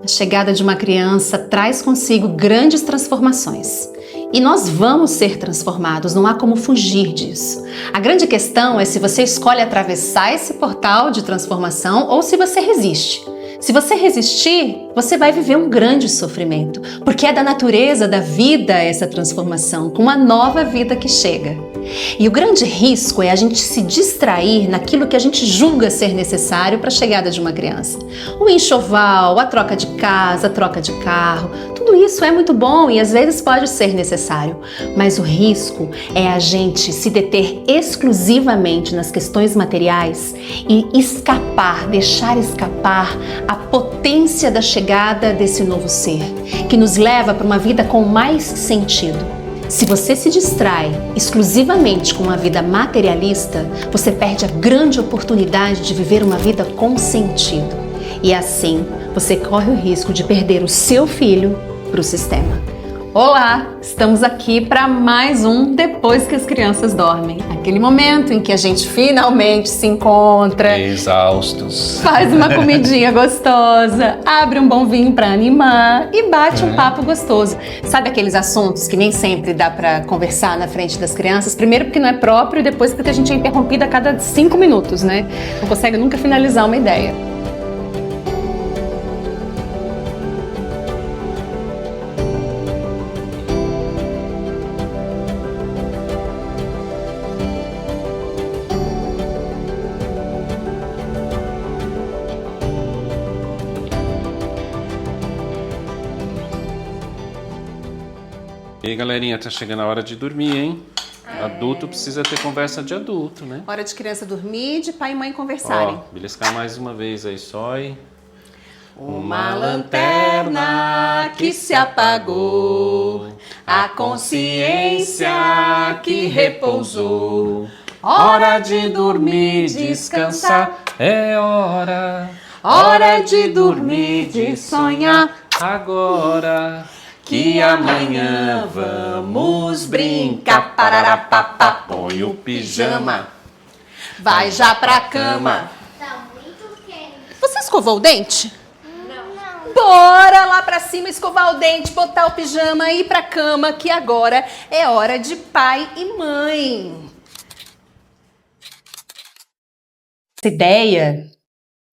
A chegada de uma criança traz consigo grandes transformações. E nós vamos ser transformados, não há como fugir disso. A grande questão é se você escolhe atravessar esse portal de transformação ou se você resiste. Se você resistir, você vai viver um grande sofrimento, porque é da natureza da vida essa transformação, com uma nova vida que chega. E o grande risco é a gente se distrair naquilo que a gente julga ser necessário para a chegada de uma criança. O enxoval, a troca de casa, a troca de carro, tudo isso é muito bom e às vezes pode ser necessário, mas o risco é a gente se deter exclusivamente nas questões materiais e escapar, deixar escapar a potência da chegada desse novo ser, que nos leva para uma vida com mais sentido. Se você se distrai exclusivamente com uma vida materialista, você perde a grande oportunidade de viver uma vida com sentido. E assim, você corre o risco de perder o seu filho para o sistema. Olá, estamos aqui para mais um Depois que as Crianças Dormem. Aquele momento em que a gente finalmente se encontra, exaustos, faz uma comidinha gostosa, abre um bom vinho para animar e bate um papo gostoso. Sabe aqueles assuntos que nem sempre dá para conversar na frente das crianças? Primeiro porque não é próprio e depois porque a gente é interrompido a cada 5 minutos, né? Não consegue nunca finalizar uma ideia. E aí, galerinha, tá chegando a hora de dormir, hein? Adulto precisa ter conversa de adulto, né? Hora de criança dormir, de pai e mãe conversarem. Ó, beliscar mais uma vez aí, sói. Uma lanterna que se apagou, a consciência que repousou. Hora de dormir, descansar, é hora. Hora de dormir, de sonhar. Agora que amanhã vamos brincar. Pararapapá, põe o pijama, Vai já pra cama. Tá muito quente. Você escovou o dente? Não. Bora lá pra cima escovar o dente, botar o pijama e ir pra cama, que agora é hora de pai e mãe. Essa ideia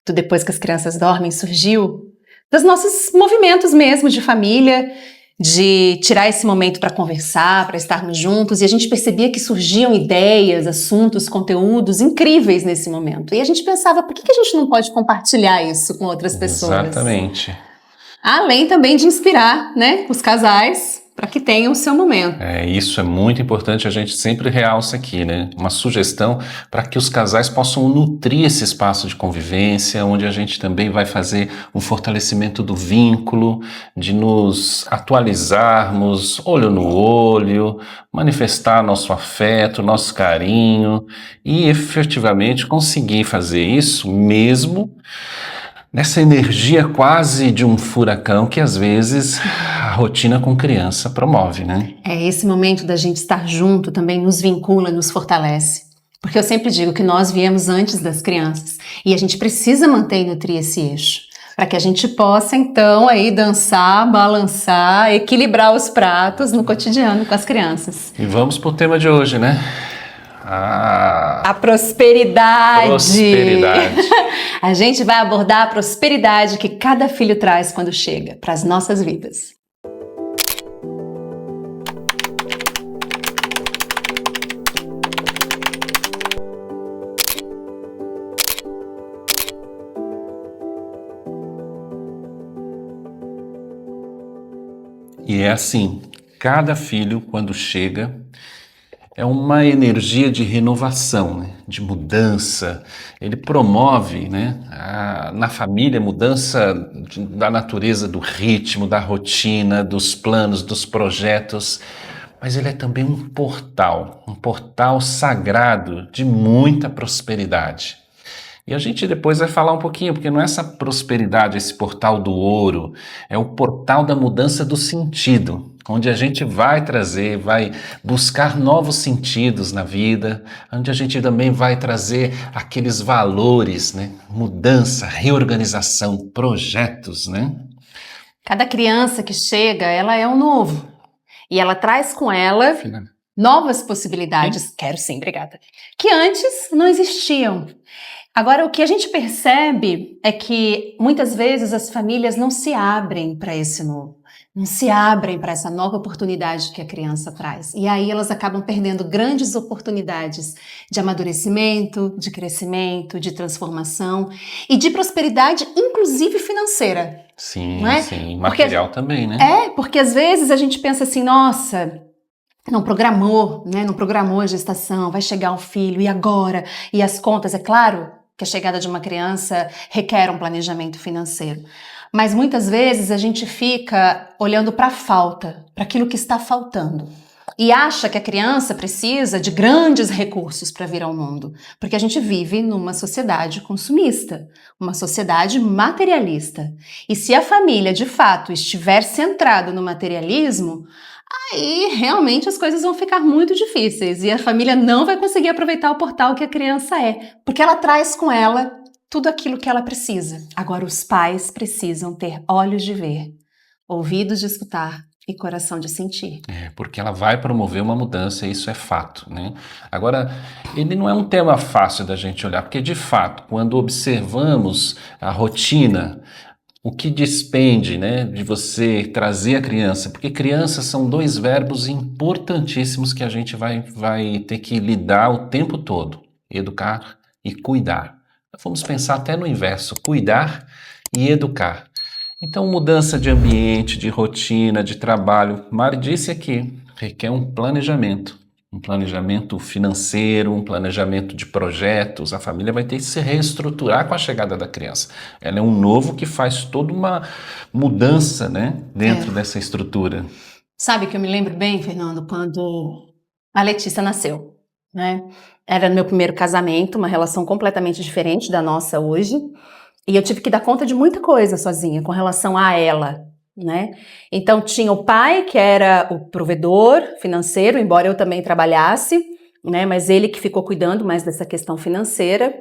do Depois que as Crianças Dormem surgiu dos nossos movimentos mesmo de família, de tirar esse momento para conversar, para estarmos juntos, e a gente percebia que surgiam ideias, assuntos, conteúdos incríveis nesse momento. E a gente pensava, por que a gente não pode compartilhar isso com outras pessoas? Exatamente. Além também de inspirar, né, os casais para que tenham o seu momento. Isso é muito importante, a gente sempre realça aqui, né? Uma sugestão para que os casais possam nutrir esse espaço de convivência, onde a gente também vai fazer um fortalecimento do vínculo, de nos atualizarmos, olho no olho, manifestar nosso afeto, nosso carinho e efetivamente conseguir fazer isso mesmo nessa energia quase de um furacão que às vezes a rotina com criança promove, né? Esse momento da gente estar junto também nos vincula, nos fortalece. Porque eu sempre digo que nós viemos antes das crianças e a gente precisa manter e nutrir esse eixo, para que a gente possa então aí dançar, balançar, equilibrar os pratos no cotidiano com as crianças. E vamos pro tema de hoje, né? A prosperidade. A gente vai abordar a prosperidade que cada filho traz quando chega para as nossas vidas. E é assim, cada filho quando chega é uma energia de renovação, né? De mudança. Ele promove, né, na família, mudança da natureza, do ritmo, da rotina, dos planos, dos projetos. Mas ele é também um portal sagrado de muita prosperidade. E a gente depois vai falar um pouquinho, porque não é essa prosperidade, esse portal do ouro, é o portal da mudança do sentido, onde a gente vai trazer, vai buscar novos sentidos na vida, onde a gente também vai trazer aqueles valores, né? Mudança, reorganização, projetos, né? Cada criança que chega, ela é um novo. E ela traz com ela novas possibilidades. Quero sim, obrigada. Que antes não existiam. Agora, o que a gente percebe é que muitas vezes as famílias não se abrem para esse novo, não se abrem para essa nova oportunidade que a criança traz. E aí elas acabam perdendo grandes oportunidades de amadurecimento, de crescimento, de transformação e de prosperidade, inclusive financeira. Sim, Não é? sim. Material também, né? Porque às vezes a gente pensa assim, nossa, não programou, né? Não programou a gestação, vai chegar um filho, e agora? E as contas, é claro que a chegada de uma criança requer um planejamento financeiro. Mas muitas vezes a gente fica olhando para a falta, para aquilo que está faltando. E acha que a criança precisa de grandes recursos para vir ao mundo. Porque a gente vive numa sociedade consumista, uma sociedade materialista. E se a família, de fato, estiver centrada no materialismo, aí realmente as coisas vão ficar muito difíceis e a família não vai conseguir aproveitar o portal que a criança é, porque ela traz com ela tudo aquilo que ela precisa. Agora, os pais precisam ter olhos de ver, ouvidos de escutar e coração de sentir. Porque ela vai promover uma mudança, isso é fato, né? Agora, ele não é um tema fácil da gente olhar, porque de fato, quando observamos a rotina, o que despende, né, de você trazer a criança, porque crianças são dois verbos importantíssimos que a gente vai ter que lidar o tempo todo, educar e cuidar. Vamos pensar até no inverso, cuidar e educar. Então, mudança de ambiente, de rotina, de trabalho, Mari disse aqui, requer um planejamento financeiro, um planejamento de projetos. A família vai ter que se reestruturar com a chegada da criança. Ela é um novo que faz toda uma mudança, né, dentro dessa estrutura. Sabe que eu me lembro bem, Fernando, quando a Letícia nasceu, né? Era no meu primeiro casamento, uma relação completamente diferente da nossa hoje. E eu tive que dar conta de muita coisa sozinha com relação a ela, né? Então tinha o pai, que era o provedor financeiro, embora eu também trabalhasse, né? Mas ele que ficou cuidando mais dessa questão financeira.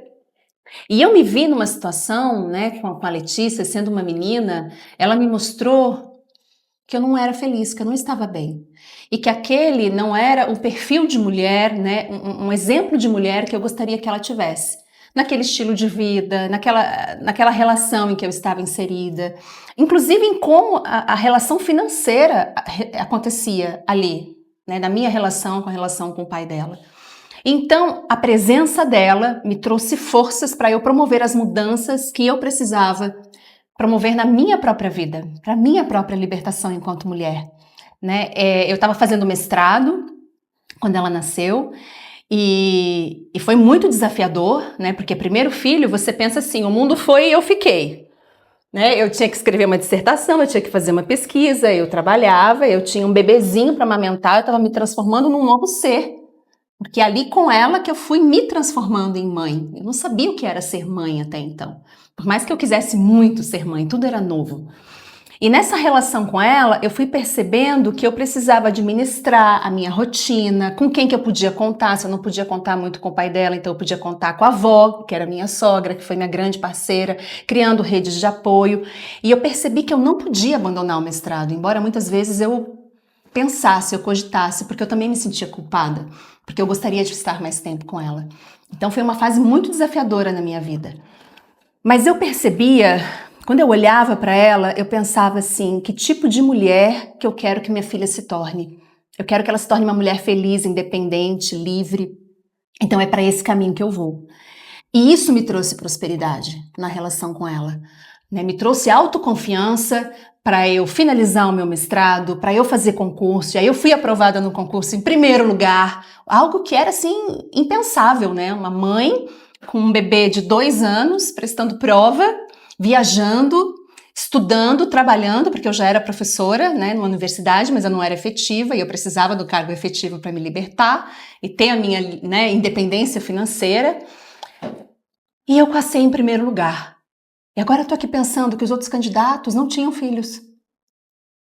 E eu me vi numa situação, né, com a Letícia, sendo uma menina, ela me mostrou que eu não era feliz, que eu não estava bem. E que aquele não era o perfil de mulher, né, um exemplo de mulher que eu gostaria que ela tivesse. Naquele estilo de vida, naquela relação em que eu estava inserida. Inclusive em como a relação financeira acontecia ali, né, na minha relação com o pai dela. Então, a presença dela me trouxe forças para eu promover as mudanças que eu precisava promover na minha própria vida, para a minha própria libertação enquanto mulher. Né? Eu estava fazendo mestrado quando ela nasceu, e foi muito desafiador, né? Porque primeiro filho, você pensa assim, o mundo foi e eu fiquei. Né? Eu tinha que escrever uma dissertação, eu tinha que fazer uma pesquisa, eu trabalhava, eu tinha um bebezinho para amamentar, eu estava me transformando num novo ser. Porque ali com ela que eu fui me transformando em mãe. Eu não sabia o que era ser mãe até então. Por mais que eu quisesse muito ser mãe, tudo era novo. E nessa relação com ela, eu fui percebendo que eu precisava administrar a minha rotina, com quem que eu podia contar, se eu não podia contar muito com o pai dela, então eu podia contar com a avó, que era minha sogra, que foi minha grande parceira, criando redes de apoio. E eu percebi que eu não podia abandonar o mestrado, embora muitas vezes eu pensasse, eu cogitasse, porque eu também me sentia culpada, porque eu gostaria de estar mais tempo com ela. Então foi uma fase muito desafiadora na minha vida. Mas eu percebia... Quando eu olhava para ela, eu pensava assim, que tipo de mulher que eu quero que minha filha se torne? Eu quero que ela se torne uma mulher feliz, independente, livre. Então é para esse caminho que eu vou. E isso me trouxe prosperidade na relação com ela. Né? Me trouxe autoconfiança para eu finalizar o meu mestrado, para eu fazer concurso. E aí eu fui aprovada no concurso em primeiro lugar. Algo que era assim, impensável, né? Uma mãe com um bebê de 2 anos, prestando prova, viajando, estudando, trabalhando, porque eu já era professora, né, numa universidade, mas eu não era efetiva e eu precisava do cargo efetivo para me libertar e ter a minha, né, independência financeira. E eu passei em primeiro lugar. E agora eu estou aqui pensando que os outros candidatos não tinham filhos.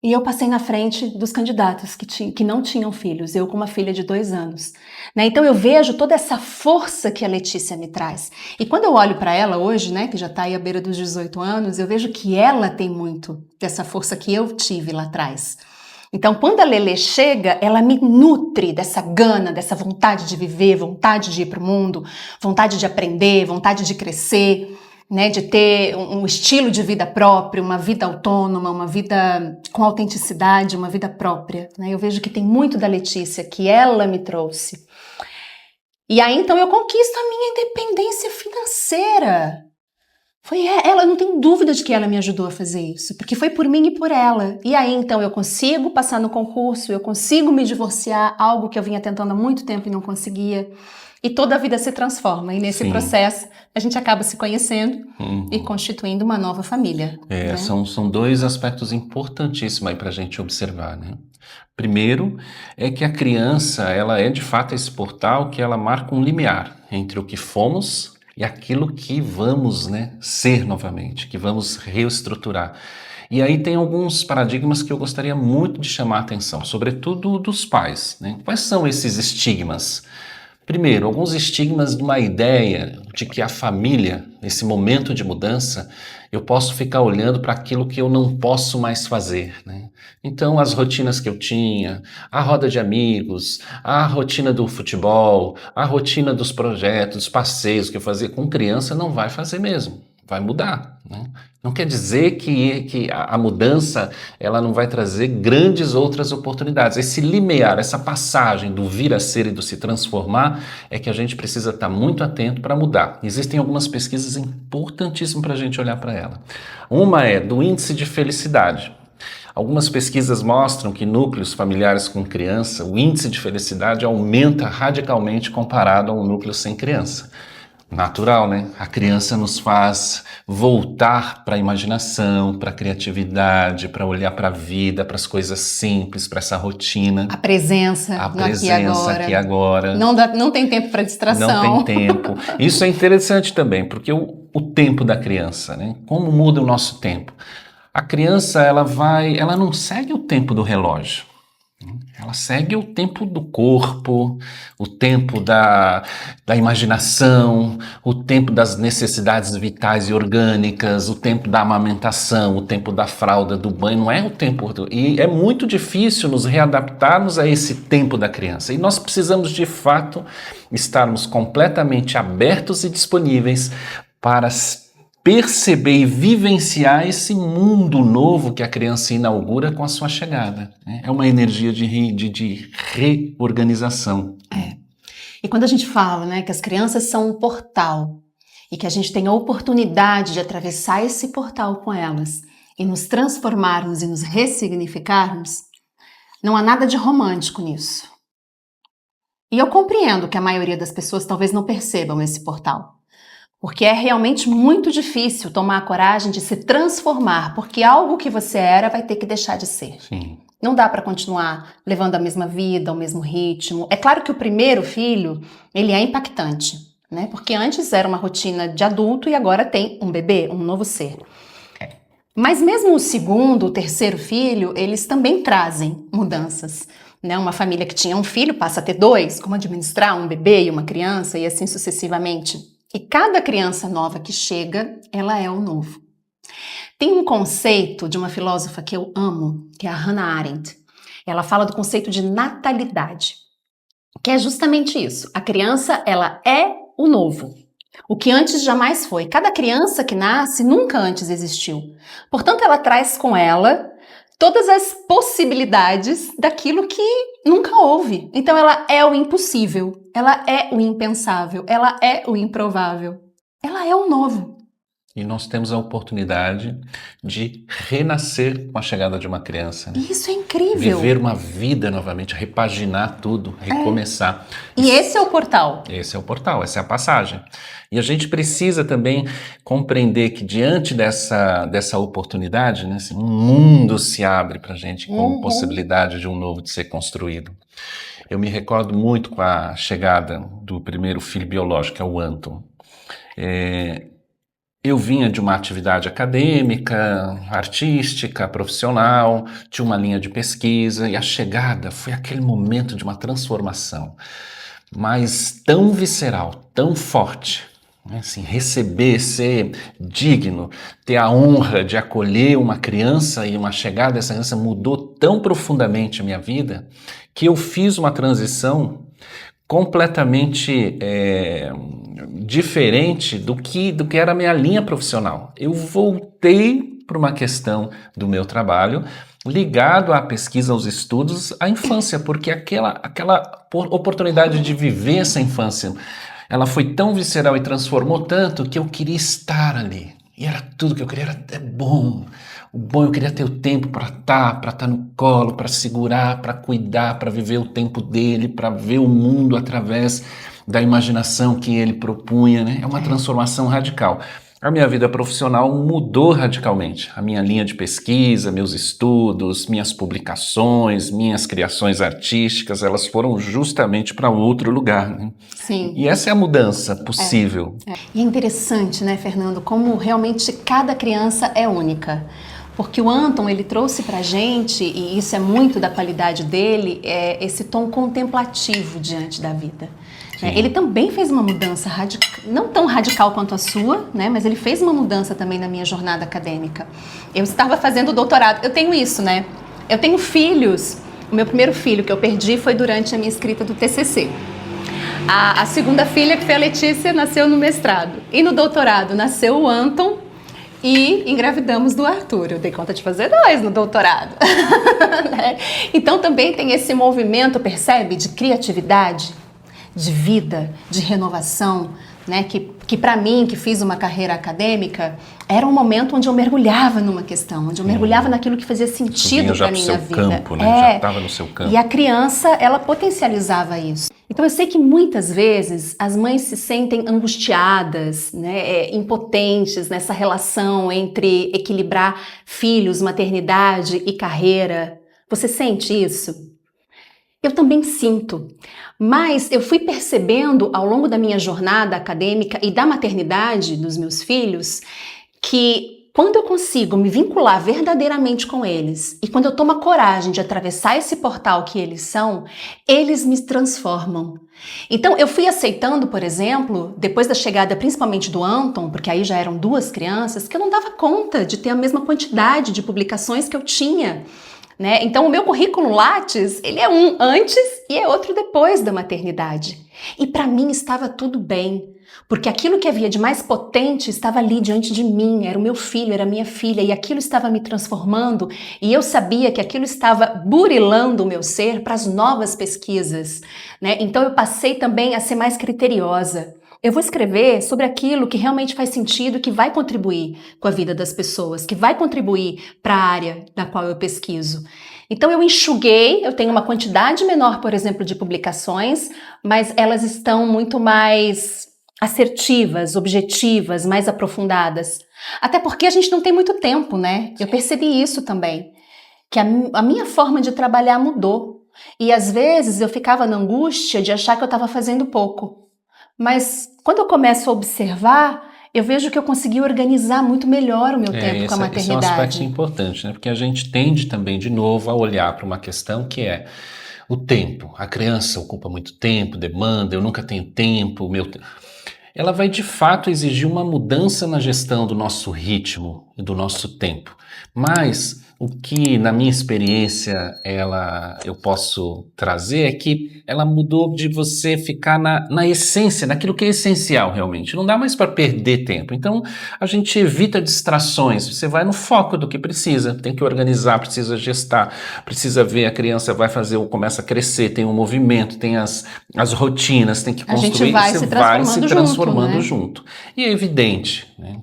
E eu passei na frente dos candidatos que não tinham filhos, eu com uma filha de 2 anos. Né? Então eu vejo toda essa força que a Letícia me traz. E quando eu olho para ela hoje, né, que já está aí à beira dos 18 anos, eu vejo que ela tem muito dessa força que eu tive lá atrás. Então quando a Lelê chega, ela me nutre dessa gana, dessa vontade de viver, vontade de ir para o mundo, vontade de aprender, vontade de crescer. Né, de ter um estilo de vida próprio, uma vida autônoma, uma vida com autenticidade, uma vida própria. Né? Eu vejo que tem muito da Letícia que ela me trouxe. E aí então eu conquisto a minha independência financeira. Foi ela, eu não tenho dúvida de que ela me ajudou a fazer isso, porque foi por mim e por ela. E aí então eu consigo passar no concurso, eu consigo me divorciar, algo que eu vinha tentando há muito tempo e não conseguia. E toda a vida se transforma. E nesse processo, a gente acaba se conhecendo e constituindo uma nova família. Né? São 2 aspectos importantíssimos aí para a gente observar, né? Primeiro, é que a criança, ela é de fato esse portal que ela marca um limiar entre o que fomos e aquilo que vamos, né, ser novamente, que vamos reestruturar. E aí tem alguns paradigmas que eu gostaria muito de chamar a atenção, sobretudo dos pais, né? Quais são esses estigmas? Primeiro, alguns estigmas de uma ideia de que a família, esse momento de mudança, eu posso ficar olhando para aquilo que eu não posso mais fazer, né? Então, as rotinas que eu tinha, a roda de amigos, a rotina do futebol, a rotina dos projetos, dos passeios que eu fazia com criança, não vai fazer mesmo. Vai mudar, né? Não quer dizer que a mudança ela não vai trazer grandes outras oportunidades. Esse limiar, essa passagem do vir a ser e do se transformar é que a gente precisa estar muito atento para mudar. Existem algumas pesquisas importantíssimas para a gente olhar para ela. Uma é do índice de felicidade. Algumas pesquisas mostram que núcleos familiares com criança, o índice de felicidade aumenta radicalmente comparado a um núcleo sem criança. Natural, né? A criança nos faz voltar para a imaginação, para a criatividade, para olhar para a vida, para as coisas simples, para essa rotina. A presença Aqui e agora. Não tem tempo para distração. Não tem tempo. Isso é interessante também, porque o tempo da criança, né? Como muda o nosso tempo? A criança, ela não segue o tempo do relógio. Ela segue o tempo do corpo, o tempo da imaginação, o tempo das necessidades vitais e orgânicas, o tempo da amamentação, o tempo da fralda, do banho, não é o tempo... E é muito difícil nos readaptarmos a esse tempo da criança. E nós precisamos, de fato, estarmos completamente abertos e disponíveis para perceber e vivenciar esse mundo novo que a criança inaugura com a sua chegada. É uma energia de reorganização. E quando a gente fala, né, que as crianças são um portal e que a gente tem a oportunidade de atravessar esse portal com elas e nos transformarmos e nos ressignificarmos, não há nada de romântico nisso. E eu compreendo que a maioria das pessoas talvez não percebam esse portal. Porque é realmente muito difícil tomar a coragem de se transformar, porque algo que você era vai ter que deixar de ser. Sim. Não dá para continuar levando a mesma vida, o mesmo ritmo. É claro que o primeiro filho, ele é impactante, né? Porque antes era uma rotina de adulto e agora tem um bebê, um novo ser. Mas mesmo o segundo, o terceiro filho, eles também trazem mudanças. Né? Uma família que tinha um filho passa a ter 2, como administrar um bebê e uma criança e assim sucessivamente. E cada criança nova que chega, ela é o novo. Tem um conceito de uma filósofa que eu amo, que é a Hannah Arendt. Ela fala do conceito de natalidade, que é justamente isso. A criança, ela é o novo. O que antes jamais foi. Cada criança que nasce nunca antes existiu. Portanto, ela traz com ela todas as possibilidades daquilo que nunca houve. Então ela é o impossível, ela é o impensável, ela é o improvável, ela é o novo. E nós temos a oportunidade de renascer com a chegada de uma criança. Né? Isso é incrível. Viver uma vida novamente, repaginar tudo, recomeçar. E esse é o portal. Esse é o portal, essa é a passagem. E a gente precisa também compreender que diante dessa oportunidade, né, um mundo se abre para a gente com possibilidade de um novo de ser construído. Eu me recordo muito com a chegada do primeiro filho biológico, que é o Anton. Eu vinha de uma atividade acadêmica, artística, profissional, tinha uma linha de pesquisa e a chegada foi aquele momento de uma transformação, mas tão visceral, tão forte, né? Assim, receber, ser digno, ter a honra de acolher uma criança e uma chegada dessa criança mudou tão profundamente a minha vida que eu fiz uma transição completamente diferente do que era a minha linha profissional. Eu voltei para uma questão do meu trabalho ligado à pesquisa, aos estudos, à infância, porque aquela oportunidade de viver essa infância, ela foi tão visceral e transformou tanto que eu queria estar ali. E era tudo que eu queria, era até bom. O bom, eu queria ter o tempo para estar no colo, para segurar, para cuidar, para viver o tempo dele, para ver o mundo através da imaginação que ele propunha, né? É uma transformação radical. A minha vida profissional mudou radicalmente. A minha linha de pesquisa, meus estudos, minhas publicações, minhas criações artísticas, elas foram justamente para outro lugar, né? Sim. E essa é a mudança possível. E é interessante, né, Fernando, como realmente cada criança é única. Porque o Anton, ele trouxe pra gente, e isso é muito da qualidade dele, é esse tom contemplativo diante da vida. Ele também fez uma mudança não tão radical quanto a sua, né? Mas ele fez uma mudança também na minha jornada acadêmica. Eu estava fazendo doutorado, eu tenho isso, né? Eu tenho filhos, o meu primeiro filho que eu perdi foi durante a minha escrita do TCC. A segunda filha, que foi a Letícia, nasceu no mestrado. E no doutorado nasceu o Anton e engravidamos do Arthur. Eu dei conta de fazer 2 no doutorado. Né? Então também tem esse movimento, percebe, de criatividade, de vida, de renovação, né? Que para mim, que fiz uma carreira acadêmica, era um momento onde eu mergulhava numa questão, onde eu mergulhava naquilo que fazia sentido para minha vida. Campo, né? Já estava no seu campo. E a criança, ela potencializava isso. Então eu sei que muitas vezes as mães se sentem angustiadas, né, impotentes nessa relação entre equilibrar filhos, maternidade e carreira. Você sente isso? Eu também sinto, mas eu fui percebendo ao longo da minha jornada acadêmica e da maternidade dos meus filhos que quando eu consigo me vincular verdadeiramente com eles e quando eu tomo a coragem de atravessar esse portal que eles são, eles me transformam. Então eu fui aceitando, por exemplo, depois da chegada principalmente do Anton, porque aí já eram 2 crianças, que eu não dava conta de ter a mesma quantidade de publicações que eu tinha. Né? Então o meu currículo Lattes, ele é um antes e é outro depois da maternidade. E para mim estava tudo bem, porque aquilo que havia de mais potente estava ali diante de mim, era o meu filho, era a minha filha, e aquilo estava me transformando, e eu sabia que aquilo estava burilando o meu ser para as novas pesquisas. Né? Então eu passei também a ser mais criteriosa. Eu vou escrever sobre aquilo que realmente faz sentido, que vai contribuir com a vida das pessoas, que vai contribuir para a área na qual eu pesquiso. Então eu enxuguei, eu tenho uma quantidade menor, por exemplo, de publicações, mas elas estão muito mais assertivas, objetivas, mais aprofundadas. Até porque a gente não tem muito tempo, né? Eu percebi isso também, que a minha forma de trabalhar mudou. E às vezes eu ficava na angústia de achar que eu estava fazendo pouco. Mas quando eu começo a observar, eu vejo que eu consegui organizar muito melhor o meu tempo com a maternidade. Esse é um aspecto importante, né? Porque a gente tende também, de novo, a olhar para uma questão que é o tempo. A criança ocupa muito tempo, demanda, eu nunca tenho tempo, ela vai de fato exigir uma mudança na gestão do nosso ritmo e do nosso tempo. Mas o que, na minha experiência, eu posso trazer é que ela mudou de você ficar na essência, naquilo que é essencial realmente. Não dá mais para perder tempo. Então, a gente evita distrações. Você vai no foco do que precisa. Tem que organizar, precisa gestar, precisa ver a criança vai fazer ou começa a crescer, tem um movimento, tem as rotinas, tem que construir. A gente vai se transformando junto. E é evidente, né?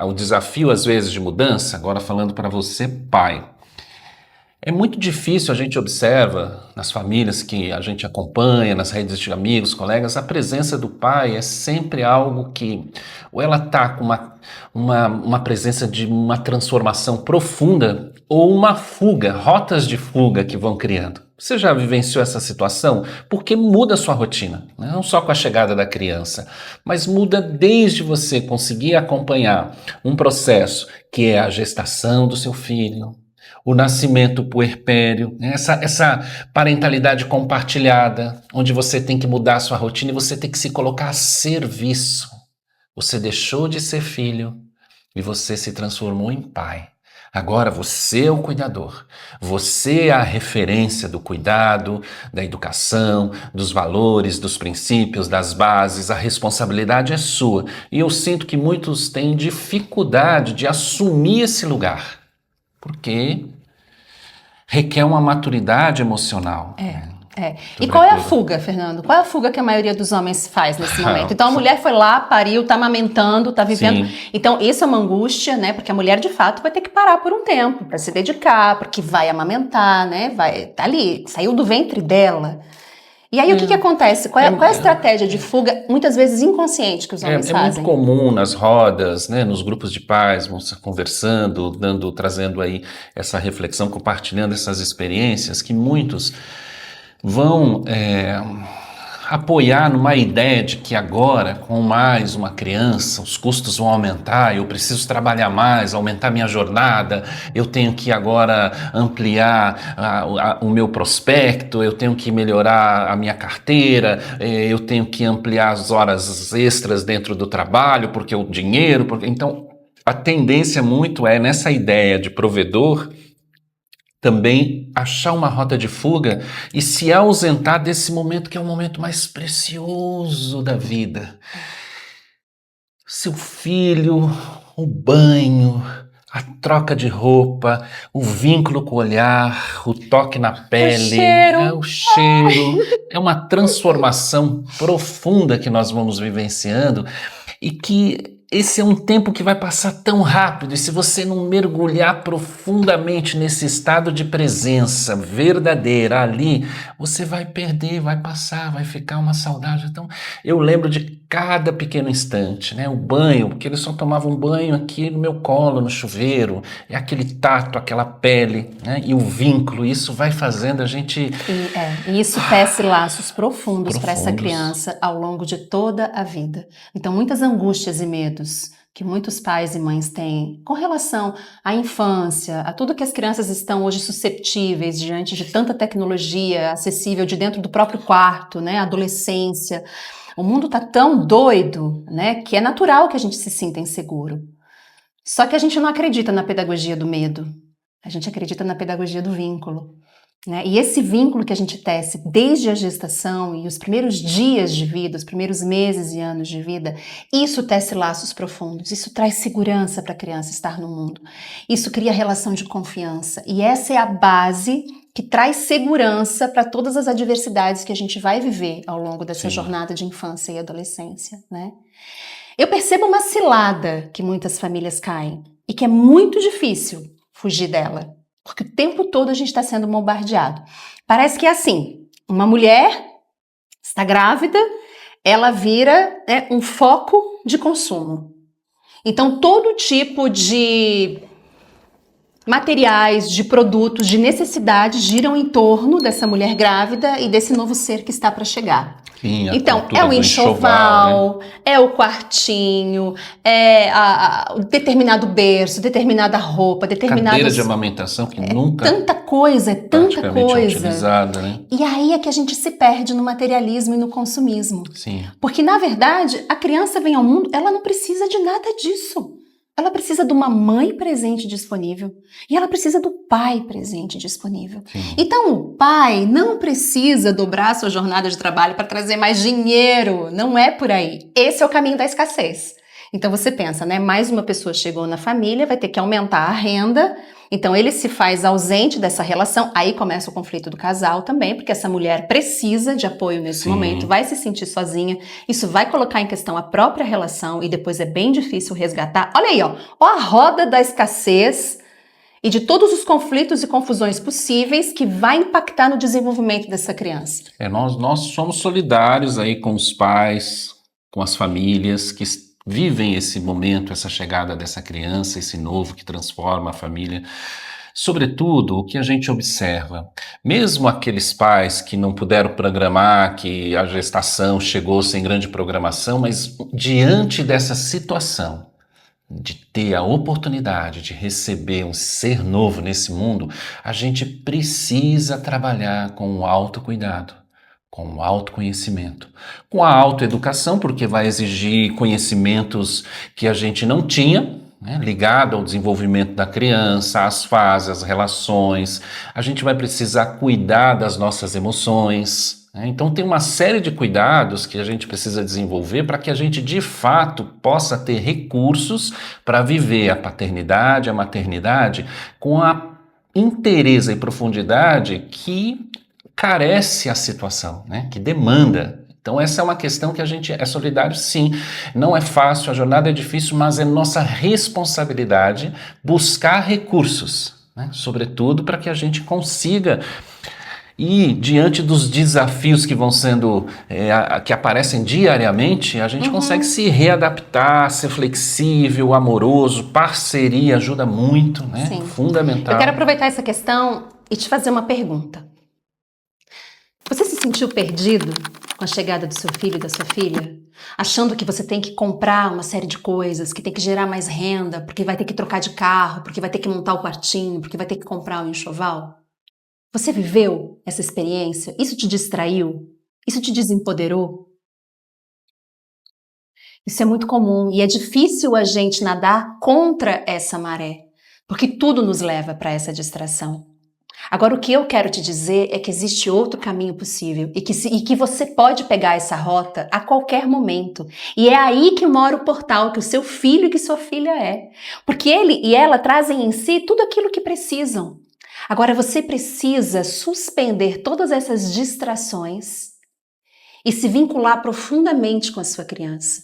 O desafio, às vezes, de mudança, agora falando para você, pai, É muito difícil, a gente observa nas famílias que a gente acompanha, nas redes de amigos, colegas, a presença do pai é sempre algo que, ou ela está com uma presença de uma transformação profunda, ou uma fuga, rotas de fuga que vão criando. Você já vivenciou essa situação? Porque muda a sua rotina, né? Não só com a chegada da criança, mas muda desde você conseguir acompanhar um processo que é a gestação do seu filho, o nascimento puerpério, né? Essa parentalidade compartilhada, onde você tem que mudar a sua rotina e você tem que se colocar a serviço. Você deixou de ser filho e você se transformou em pai. Agora você é o cuidador, você é a referência do cuidado, da educação, dos valores, dos princípios, das bases, a responsabilidade é sua. E eu sinto que muitos têm dificuldade de assumir esse lugar, porque requer uma maturidade emocional. E qual é a fuga, Fernando? Qual é a fuga que a maioria dos homens faz nesse momento? Então a mulher foi lá, pariu, tá amamentando, tá vivendo. Sim. Então isso é uma angústia, né? Porque a mulher de fato vai ter que parar por um tempo para se dedicar, porque vai amamentar, né? Tá ali, saiu do ventre dela. E aí o que acontece? Qual é a estratégia de fuga, muitas vezes inconsciente, que os homens fazem? É muito comum nas rodas, né, nos grupos de pais, vão conversando, trazendo aí essa reflexão, compartilhando essas experiências, que muitos vão apoiar numa ideia de que agora, com mais uma criança, os custos vão aumentar, eu preciso trabalhar mais, aumentar minha jornada, eu tenho que agora ampliar o meu prospecto, eu tenho que melhorar a minha carteira, eu tenho que ampliar as horas extras dentro do trabalho, porque o dinheiro... Então, a tendência muito é, nessa ideia de provedor, também achar uma rota de fuga e se ausentar desse momento que é o momento mais precioso da vida. Seu filho, o banho, a troca de roupa, o vínculo com o olhar, o toque na pele, o cheiro. É uma transformação profunda que nós vamos vivenciando e que esse é um tempo que vai passar tão rápido, e se você não mergulhar profundamente nesse estado de presença verdadeira ali, você vai perder, vai passar, vai ficar uma saudade. Então, eu lembro de cada pequeno instante, né? O banho, porque eles só tomavam banho aqui no meu colo, no chuveiro, é aquele tato, aquela pele, né? E o vínculo, isso vai fazendo a gente... E isso tece laços profundos para essa criança ao longo de toda a vida. Então, muitas angústias e medos que muitos pais e mães têm com relação à infância, a tudo que as crianças estão hoje susceptíveis diante de tanta tecnologia acessível de dentro do próprio quarto, né? A adolescência. O mundo está tão doido, né? Que é natural que a gente se sinta inseguro. Só que a gente não acredita na pedagogia do medo. A gente acredita na pedagogia do vínculo. Né? E esse vínculo que a gente tece desde a gestação e os primeiros dias de vida, os primeiros meses e anos de vida, isso tece laços profundos, isso traz segurança para a criança estar no mundo, isso cria relação de confiança e essa é a base que traz segurança para todas as adversidades que a gente vai viver ao longo dessa jornada de infância e adolescência. Né? Eu percebo uma cilada que muitas famílias caem e que é muito difícil fugir dela. Porque o tempo todo a gente está sendo bombardeado. Parece que é assim, uma mulher está grávida, ela vira um foco de consumo. Então todo tipo de materiais, de produtos, de necessidades giram em torno dessa mulher grávida e desse novo ser que está para chegar. Sim, então, é o enxoval, né? É o quartinho, é o determinado berço, determinada roupa, determinadas... Cadeira de amamentação que nunca... Tanta coisa, utilizada, né? E aí é que a gente se perde no materialismo e no consumismo. Sim. Porque, na verdade, a criança vem ao mundo, ela não precisa de nada disso. Ela precisa de uma mãe presente disponível e ela precisa do pai presente disponível. Sim. Então o pai não precisa dobrar sua jornada de trabalho para trazer mais dinheiro, não é por aí. Esse é o caminho da escassez. Então você pensa, né? Mais uma pessoa chegou na família, vai ter que aumentar a renda, então ele se faz ausente dessa relação, aí começa o conflito do casal também, porque essa mulher precisa de apoio nesse momento, vai se sentir sozinha, isso vai colocar em questão a própria relação e depois é bem difícil resgatar. Olha aí, ó a roda da escassez e de todos os conflitos e confusões possíveis que vai impactar no desenvolvimento dessa criança. Nós somos solidários aí com os pais, com as famílias que vivem esse momento, essa chegada dessa criança, esse novo que transforma a família. Sobretudo, o que a gente observa, mesmo aqueles pais que não puderam programar, que a gestação chegou sem grande programação, mas diante dessa situação, de ter a oportunidade de receber um ser novo nesse mundo, a gente precisa trabalhar com o autocuidado, com o autoconhecimento, com a autoeducação, porque vai exigir conhecimentos que a gente não tinha, né, ligado ao desenvolvimento da criança, às fases, às relações. A gente vai precisar cuidar das nossas emoções. Então tem uma série de cuidados que a gente precisa desenvolver para que a gente de fato possa ter recursos para viver a paternidade, a maternidade com a inteireza e profundidade que carece a situação, né? Que demanda. Então essa é uma questão que a gente é solidário, sim. Não é fácil, a jornada é difícil, mas é nossa responsabilidade buscar recursos, né? Sobretudo para que a gente consiga. E diante dos desafios que vão sendo, que aparecem diariamente, a gente consegue se readaptar, ser flexível, amoroso, parceria ajuda muito, né? Sim. Fundamental. Eu quero aproveitar essa questão e te fazer uma pergunta. Você se sentiu perdido com a chegada do seu filho e da sua filha? Achando que você tem que comprar uma série de coisas, que tem que gerar mais renda, porque vai ter que trocar de carro, porque vai ter que montar o quartinho, porque vai ter que comprar um enxoval? Você viveu essa experiência? Isso te distraiu? Isso te desempoderou? Isso é muito comum e é difícil a gente nadar contra essa maré, porque tudo nos leva para essa distração. Agora, o que eu quero te dizer é que existe outro caminho possível e que você pode pegar essa rota a qualquer momento. E é aí que mora o portal que o seu filho e que sua filha é. Porque ele e ela trazem em si tudo aquilo que precisam. Agora, você precisa suspender todas essas distrações e se vincular profundamente com a sua criança,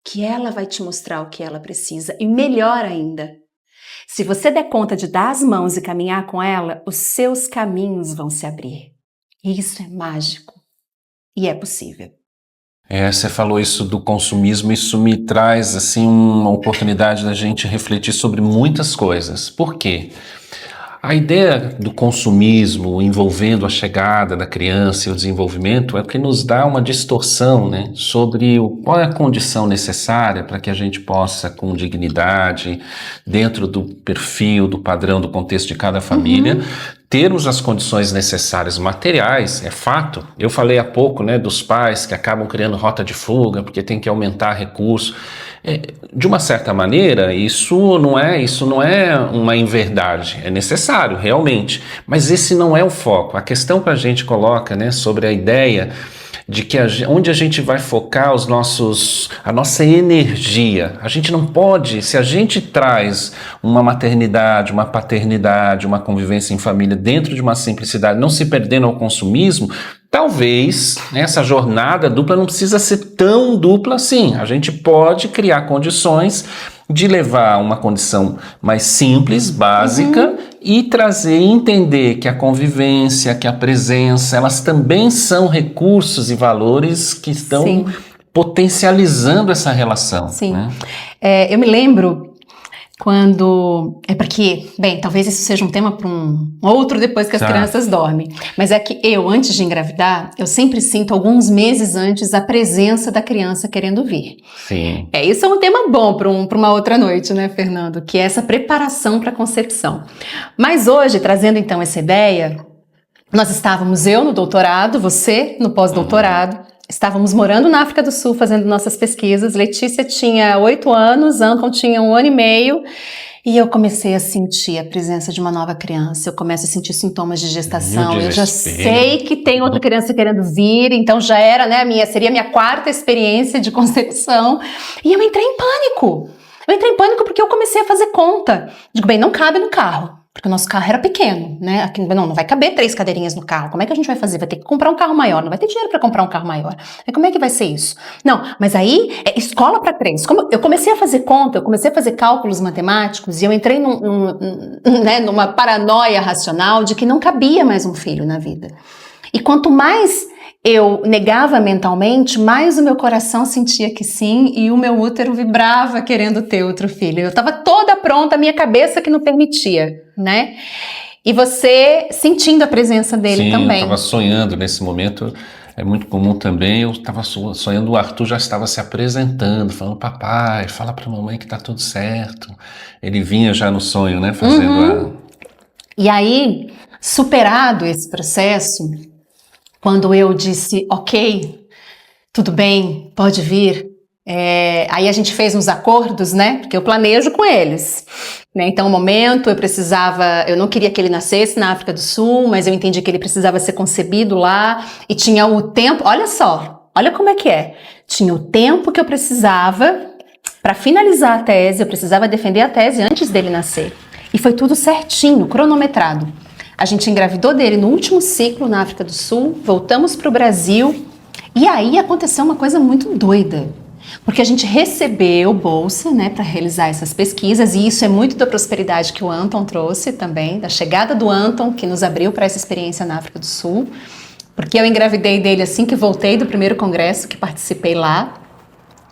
que ela vai te mostrar o que ela precisa. E melhor ainda, se você der conta de dar as mãos e caminhar com ela, os seus caminhos vão se abrir. E isso é mágico. E é possível. Você falou isso do consumismo, isso me traz assim uma oportunidade da gente refletir sobre muitas coisas. Por quê? A ideia do consumismo envolvendo a chegada da criança e o desenvolvimento é o que nos dá uma distorção, né, sobre qual é a condição necessária para que a gente possa, com dignidade, dentro do perfil, do padrão, do contexto de cada família, termos as condições necessárias materiais, é fato. Eu falei há pouco, né, dos pais que acabam criando rota de fuga porque tem que aumentar recursos. De uma certa maneira, isso não é uma inverdade, é necessário, realmente, mas esse não é o foco. A questão que a gente coloca, né, sobre a ideia de que onde a gente vai focar a nossa energia. A gente não pode, se a gente traz uma maternidade, uma paternidade, uma convivência em família dentro de uma simplicidade, não se perdendo ao consumismo, talvez essa jornada dupla não precisa ser tão dupla assim. A gente pode criar condições de levar uma condição mais simples, básica, e trazer e entender que a convivência, que a presença, elas também são recursos e valores que estão potencializando essa relação. Sim. Né? Eu me lembro quando... porque, bem, talvez isso seja um tema para um outro depois que as crianças dormem. Mas é que eu, antes de engravidar, eu sempre sinto alguns meses antes a presença da criança querendo vir. Sim. Isso é um tema bom para uma outra noite, né, Fernando? Que é essa preparação para a concepção. Mas hoje, trazendo então essa ideia, nós estávamos, eu no doutorado, você no pós-doutorado, estávamos morando na África do Sul fazendo nossas pesquisas. Letícia tinha 8 anos, Anton tinha 1 ano e meio. E eu comecei a sentir a presença de uma nova criança. Eu começo a sentir sintomas de gestação. Eu já sei que tem outra criança querendo vir. Então já era, né, seria a minha 4ª experiência de concepção. E eu entrei em pânico. Eu entrei em pânico porque eu comecei a fazer conta. Digo, bem, não cabe no carro. Porque o nosso carro era pequeno, né? Aqui, não vai caber 3 cadeirinhas no carro. Como é que a gente vai fazer? Vai ter que comprar um carro maior. Não vai ter dinheiro para comprar um carro maior. Como é que vai ser isso? Não, mas aí é escola para 3. Eu comecei a fazer conta, eu comecei a fazer cálculos matemáticos e eu entrei numa paranoia racional de que não cabia mais um filho na vida. E quanto mais eu negava mentalmente, mais o meu coração sentia que sim e o meu útero vibrava querendo ter outro filho. Eu estava toda pronta, a minha cabeça que não permitia, né? E você sentindo a presença dele também. Sim, eu estava sonhando nesse momento. É muito comum também, eu estava sonhando, o Arthur já estava se apresentando, falando, papai, fala para a mamãe que tá tudo certo. Ele vinha já no sonho, né, fazendo E aí, superado esse processo, quando eu disse, ok, tudo bem, pode vir, aí a gente fez uns acordos, né, porque eu planejo com eles, né, então o momento eu não queria que ele nascesse na África do Sul, mas eu entendi que ele precisava ser concebido lá, e tinha o tempo, olha só, olha como é que é, tinha o tempo que eu precisava para finalizar a tese, eu precisava defender a tese antes dele nascer, e foi tudo certinho, cronometrado. A gente engravidou dele no último ciclo na África do Sul, voltamos para o Brasil e aí aconteceu uma coisa muito doida, porque a gente recebeu bolsa, né, para realizar essas pesquisas e isso é muito da prosperidade que o Anton trouxe também, da chegada do Anton que nos abriu para essa experiência na África do Sul, porque eu engravidei dele assim que voltei do primeiro congresso que participei lá.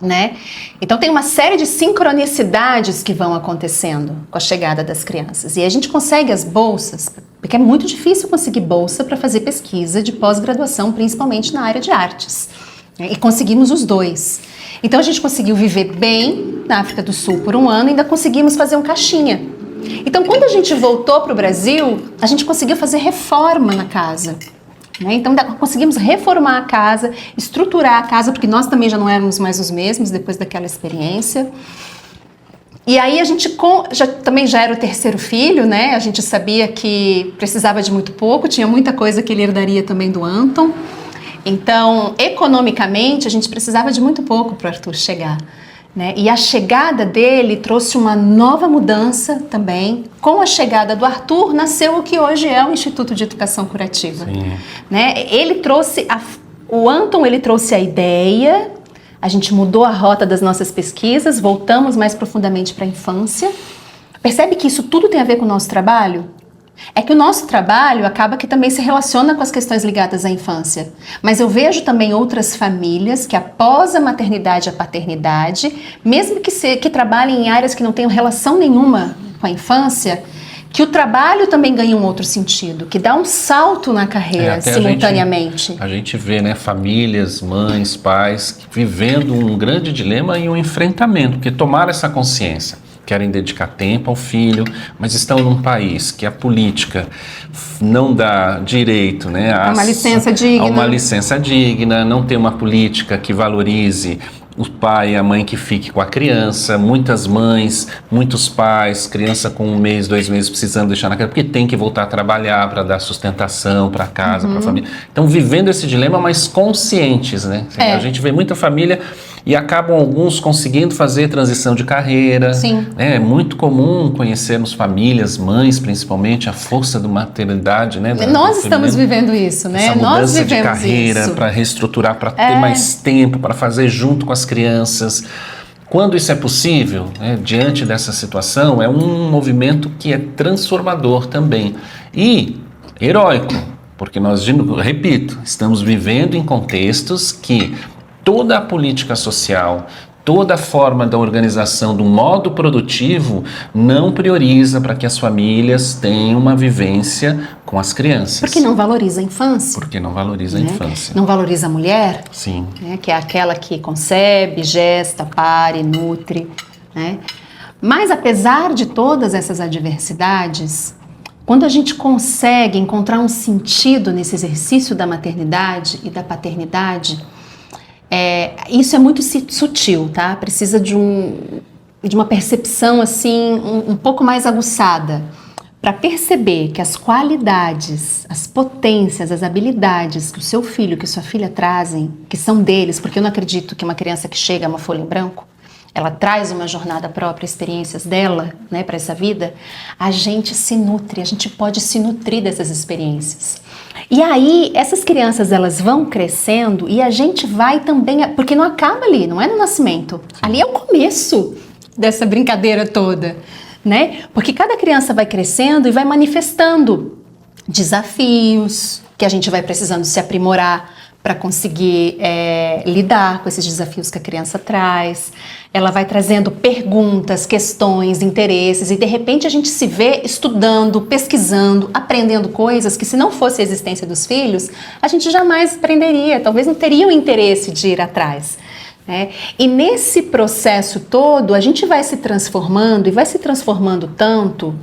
Né? Então tem uma série de sincronicidades que vão acontecendo com a chegada das crianças e a gente consegue as bolsas, porque é muito difícil conseguir bolsa para fazer pesquisa de pós-graduação, principalmente na área de artes, né? E conseguimos os dois. Então a gente conseguiu viver bem na África do Sul por um ano e ainda conseguimos fazer um caixinha. Então quando a gente voltou para o Brasil, a gente conseguiu fazer reforma na casa. Então conseguimos reformar a casa, estruturar a casa, porque nós também já não éramos mais os mesmos depois daquela experiência. E aí a gente também já era o terceiro filho, né? A gente sabia que precisava de muito pouco, tinha muita coisa que ele herdaria também do Anton. Então, economicamente, a gente precisava de muito pouco para o Arthur chegar. Né? E a chegada dele trouxe uma nova mudança também. Com a chegada do Arthur, nasceu o que hoje é o Instituto de Educação Curativa. Né? O Anton ele trouxe a ideia, a gente mudou a rota das nossas pesquisas, voltamos mais profundamente para a infância. Percebe que isso tudo tem a ver com o nosso trabalho? É que o nosso trabalho acaba que também se relaciona com as questões ligadas à infância. Mas eu vejo também outras famílias que após a maternidade e a paternidade, mesmo que trabalhem em áreas que não tenham relação nenhuma com a infância, que o trabalho também ganha um outro sentido, que dá um salto na carreira simultaneamente. A gente vê, né, famílias, mães, pais, vivendo um grande dilema e um enfrentamento, porque tomaram essa consciência. Querem dedicar tempo ao filho, mas estão num país que a política não dá direito, né, a uma licença digna, não tem uma política que valorize o pai e a mãe que fique com a criança, muitas mães, muitos pais, criança com 1 mês, 2 meses precisando deixar na casa, porque tem que voltar a trabalhar para dar sustentação para casa, para a família. Então, vivendo esse dilema, mas conscientes, né? A gente vê muita família e acabam alguns conseguindo fazer transição de carreira. Sim. É muito comum conhecermos famílias, mães principalmente, a força da maternidade, né? Nós estamos vivendo isso, né? Essa mudança Nós vivemos de carreira para reestruturar, para ter mais tempo, para fazer junto com as crianças. Quando isso é possível, né, diante dessa situação, é um movimento que é transformador também e heróico, porque nós, repito, estamos vivendo em contextos que toda a política social, toda a forma da organização do modo produtivo não prioriza para que as famílias tenham uma vivência com as crianças. Porque não valoriza a infância. Porque não valoriza a infância. Não valoriza a mulher. Sim. Né, que é aquela que concebe, gesta, pare, nutre. Né? Mas apesar de todas essas adversidades, quando a gente consegue encontrar um sentido nesse exercício da maternidade e da paternidade, isso é muito sutil, tá? Precisa de uma percepção assim um pouco mais aguçada para perceber que as qualidades, as potências, as habilidades que o seu filho, que sua filha trazem, que são deles, porque eu não acredito que uma criança que chega é uma folha em branco. ela traz uma jornada própria, experiências dela, né, para essa vida, a gente se nutre, a gente pode se nutrir dessas experiências. E aí, essas crianças, elas vão crescendo e a gente vai também, porque não acaba ali, não é no nascimento. Ali é o começo dessa brincadeira toda, né? Porque cada criança vai crescendo e vai manifestando desafios que a gente vai precisando se aprimorar para conseguir lidar com esses desafios que a criança traz. Ela vai trazendo perguntas, questões, interesses e de repente a gente se vê estudando, pesquisando, aprendendo coisas que se não fosse a existência dos filhos, a gente jamais aprenderia, talvez não teria o interesse de ir atrás. E nesse processo todo a gente vai se transformando e vai se transformando tanto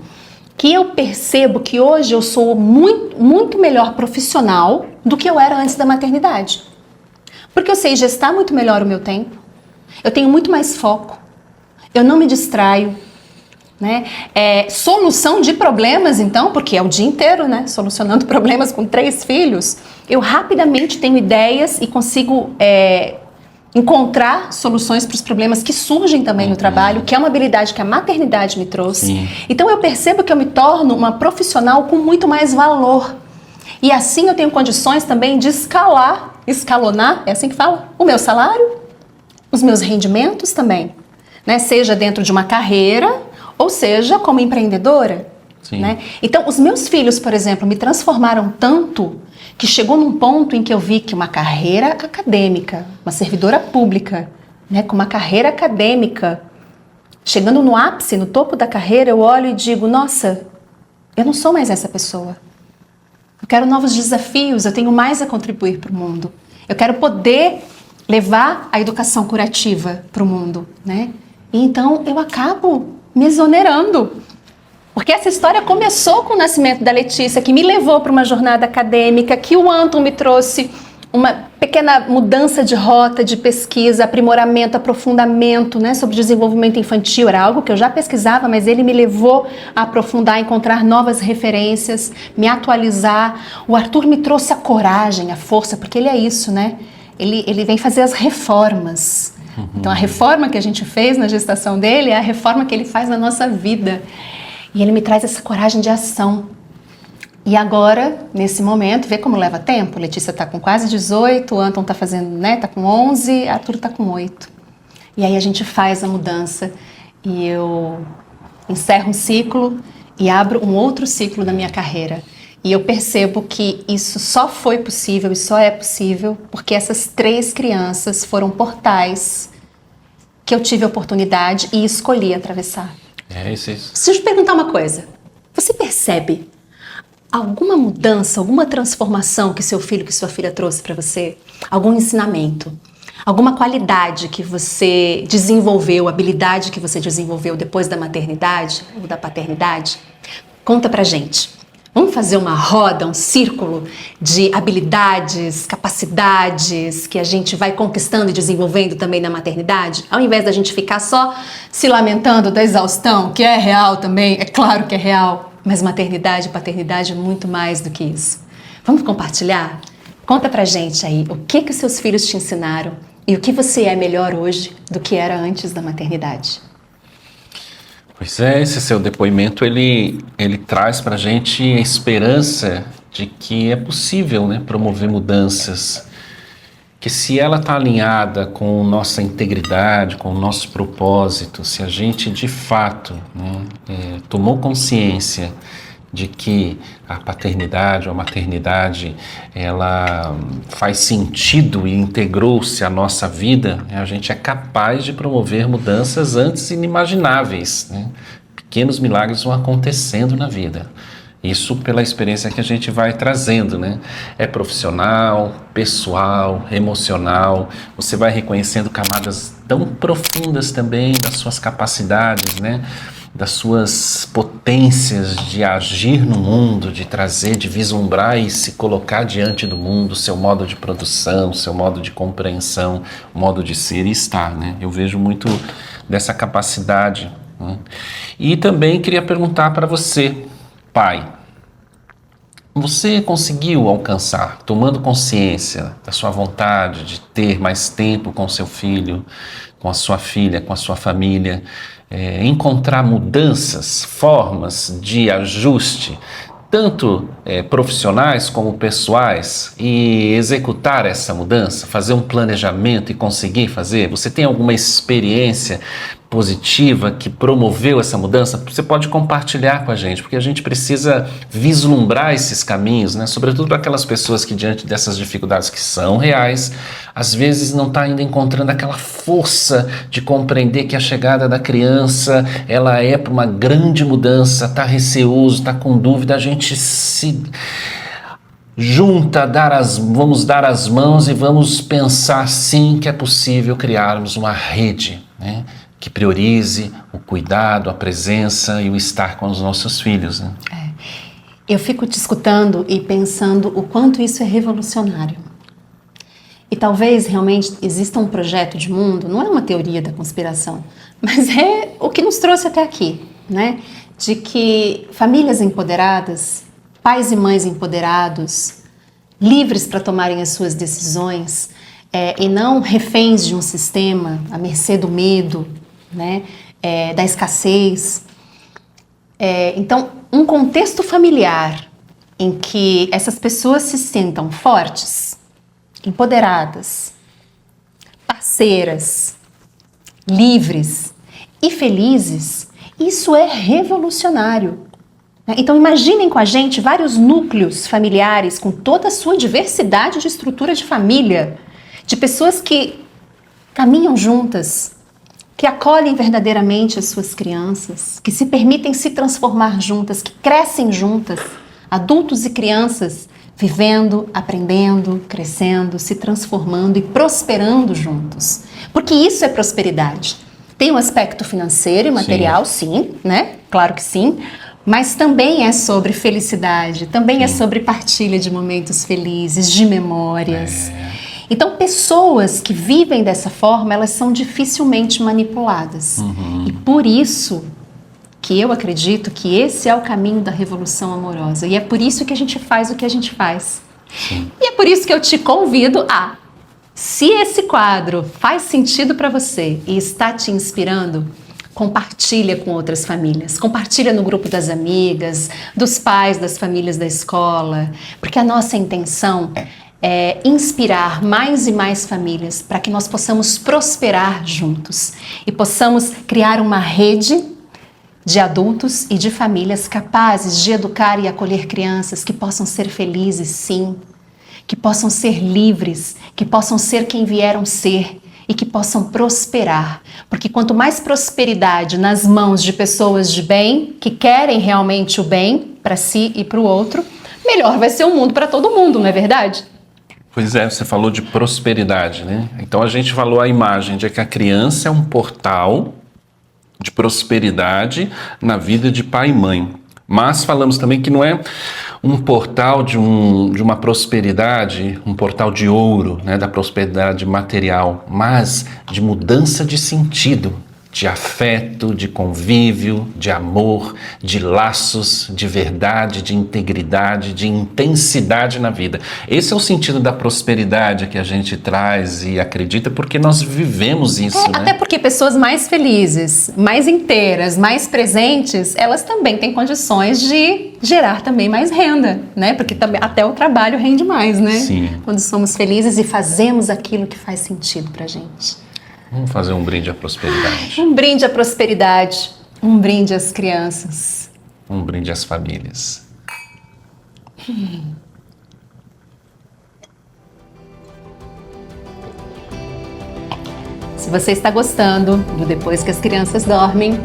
que eu percebo que hoje eu sou muito melhor profissional do que eu era antes da maternidade. Porque eu sei gestar muito melhor o meu tempo, eu tenho muito mais foco, eu não me distraio, né? Solução de problemas, então, porque é o dia inteiro, né? Solucionando problemas com 3 filhos, eu rapidamente tenho ideias e consigo encontrar soluções para os problemas que surgem também no trabalho, que é uma habilidade que a maternidade me trouxe. Sim. Então eu percebo que eu me torno uma profissional com muito mais valor. E assim eu tenho condições também de escalonar, é assim que fala, o meu salário, os meus rendimentos também, né? Seja dentro de uma carreira, ou seja como empreendedora. Né? Então os meus filhos, por exemplo, me transformaram tanto que chegou num ponto em que eu vi que uma carreira acadêmica, uma servidora pública, né, com uma carreira acadêmica, chegando no ápice, no topo da carreira, eu olho e digo, nossa, eu não sou mais essa pessoa. Eu quero novos desafios, eu tenho mais a contribuir para o mundo. Eu quero poder levar a educação curativa para o mundo, né? E então eu acabo me exonerando. Porque essa história começou com o nascimento da Letícia, que me levou para uma jornada acadêmica, que o Anton me trouxe uma pequena mudança de rota, de pesquisa, aprimoramento, aprofundamento, né, sobre desenvolvimento infantil. Era algo que eu já pesquisava, mas ele me levou a aprofundar, encontrar novas referências, me atualizar. O Arthur me trouxe a coragem, a força, porque ele é isso, né? Ele vem fazer as reformas. Então a reforma que a gente fez na gestação dele é a reforma que ele faz na nossa vida. E ele me traz essa coragem de ação. E agora, nesse momento, vê como leva tempo? Letícia está com quase 18, o Anton está fazendo, né? Está com 11, Arthur está com 8. E aí a gente faz a mudança e eu encerro um ciclo e abro um outro ciclo na minha carreira. E eu percebo que isso só foi possível e só é possível porque essas 3 crianças foram portais que eu tive a oportunidade e escolhi atravessar. Isso. Deixa eu te perguntar uma coisa. Você percebe alguma mudança, alguma transformação que seu filho, que sua filha trouxe para você? Algum ensinamento? Alguma qualidade que você desenvolveu, habilidade que você desenvolveu depois da maternidade ou da paternidade? Conta pra gente. Vamos fazer uma roda, um círculo de habilidades, capacidades que a gente vai conquistando e desenvolvendo também na maternidade? Ao invés da gente ficar só se lamentando da exaustão, que é real também, é claro que é real, mas maternidade e paternidade é muito mais do que isso. Vamos compartilhar? Conta pra gente aí o que os seus filhos te ensinaram e o que você é melhor hoje do que era antes da maternidade. Pois é, esse seu depoimento, ele traz para a gente a esperança de que é possível, né, promover mudanças, que se ela está alinhada com nossa integridade, com o nosso propósito, se a gente de fato, né, tomou consciência de que a paternidade ou a maternidade ela faz sentido e integrou-se à nossa vida, a gente é capaz de promover mudanças antes inimagináveis, né? Pequenos milagres vão acontecendo na vida. Isso pela experiência que a gente vai trazendo, né? É profissional, pessoal, emocional. Você vai reconhecendo camadas tão profundas também das suas capacidades, né? Das suas potências de agir no mundo, de trazer, de vislumbrar e se colocar diante do mundo, seu modo de produção, seu modo de compreensão, modo de ser e estar, né? Eu vejo muito dessa capacidade, né? E também queria perguntar para você, pai, você conseguiu alcançar, tomando consciência da sua vontade de ter mais tempo com seu filho, com a sua filha, com a sua família, encontrar mudanças, formas de ajuste, tanto profissionais como pessoais, e executar essa mudança, fazer um planejamento e conseguir fazer? Você tem alguma experiência positiva que promoveu essa mudança? Você pode compartilhar com a gente, porque a gente precisa vislumbrar esses caminhos, né? Sobretudo para aquelas pessoas que, diante dessas dificuldades que são reais, às vezes não está ainda encontrando aquela força de compreender que a chegada da criança, ela é para uma grande mudança, está receoso, está com dúvida. A gente se junta, vamos dar as mãos e vamos pensar sim que é possível criarmos uma rede, né, que priorize o cuidado, a presença e o estar com os nossos filhos, né? Eu fico te escutando e pensando o quanto isso é revolucionário. E talvez realmente exista um projeto de mundo, não é uma teoria da conspiração, mas é o que nos trouxe até aqui, né? De que famílias empoderadas, pais e mães empoderados, livres para tomarem as suas decisões, e não reféns de um sistema à mercê do medo, né? Da escassez. Então, um contexto familiar em que essas pessoas se sintam fortes, empoderadas, parceiras, livres e felizes, isso é revolucionário. Então imaginem com a gente vários núcleos familiares com toda a sua diversidade de estrutura de família, de pessoas que caminham juntas, que acolhem verdadeiramente as suas crianças, que se permitem se transformar juntas, que crescem juntas, adultos e crianças, vivendo, aprendendo, crescendo, se transformando e prosperando juntos. Porque isso é prosperidade. Tem um aspecto financeiro e material, sim, né? Claro que sim. Mas também é sobre felicidade, também é sobre partilha de momentos felizes, de memórias. Então, pessoas que vivem dessa forma, elas são dificilmente manipuladas. E por isso que eu acredito que esse é o caminho da revolução amorosa. E é por isso que a gente faz o que a gente faz. E é por isso que eu te convido a, se esse quadro faz sentido para você e está te inspirando, compartilha com outras famílias, compartilha no grupo das amigas, dos pais, das famílias da escola, porque a nossa intenção é inspirar mais e mais famílias para que nós possamos prosperar juntos e possamos criar uma rede de adultos e de famílias capazes de educar e acolher crianças que possam ser felizes, sim, que possam ser livres, que possam ser quem vieram ser e que possam prosperar. Porque quanto mais prosperidade nas mãos de pessoas de bem, que querem realmente o bem para si e para o outro, melhor vai ser o mundo para todo mundo, não é verdade? Pois é, você falou de prosperidade, né? Então a gente falou a imagem de que a criança é um portal de prosperidade na vida de pai e mãe. Mas falamos também que não é um portal de uma prosperidade, um portal de ouro, né, da prosperidade material, mas de mudança de sentido, de afeto, de convívio, de amor, de laços, de verdade, de integridade, de intensidade na vida. Esse é o sentido da prosperidade que a gente traz e acredita, porque nós vivemos isso, né? Até porque pessoas mais felizes, mais inteiras, mais presentes, elas também têm condições de gerar também mais renda, né? Porque também, até o trabalho rende mais, né? Sim. Quando somos felizes e fazemos aquilo que faz sentido pra gente. Vamos fazer um brinde à prosperidade. Um brinde à prosperidade, um brinde às crianças. Um brinde às famílias. Se você está gostando do Depois que as Crianças Dormem,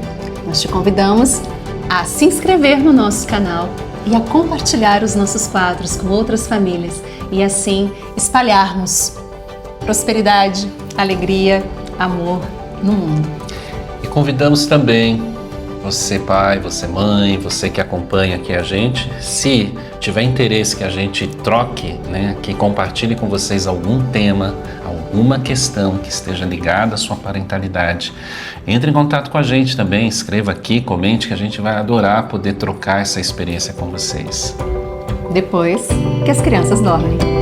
nós te convidamos a se inscrever no nosso canal e a compartilhar os nossos quadros com outras famílias e assim espalharmos prosperidade, alegria, amor no mundo. E convidamos também você pai, você mãe, você que acompanha aqui a gente, se tiver interesse que a gente troque, né, que compartilhe com vocês algum tema, alguma questão que esteja ligada à sua parentalidade, entre em contato com a gente também, escreva aqui, comente, que a gente vai adorar poder trocar essa experiência com vocês. depois que as crianças dormem.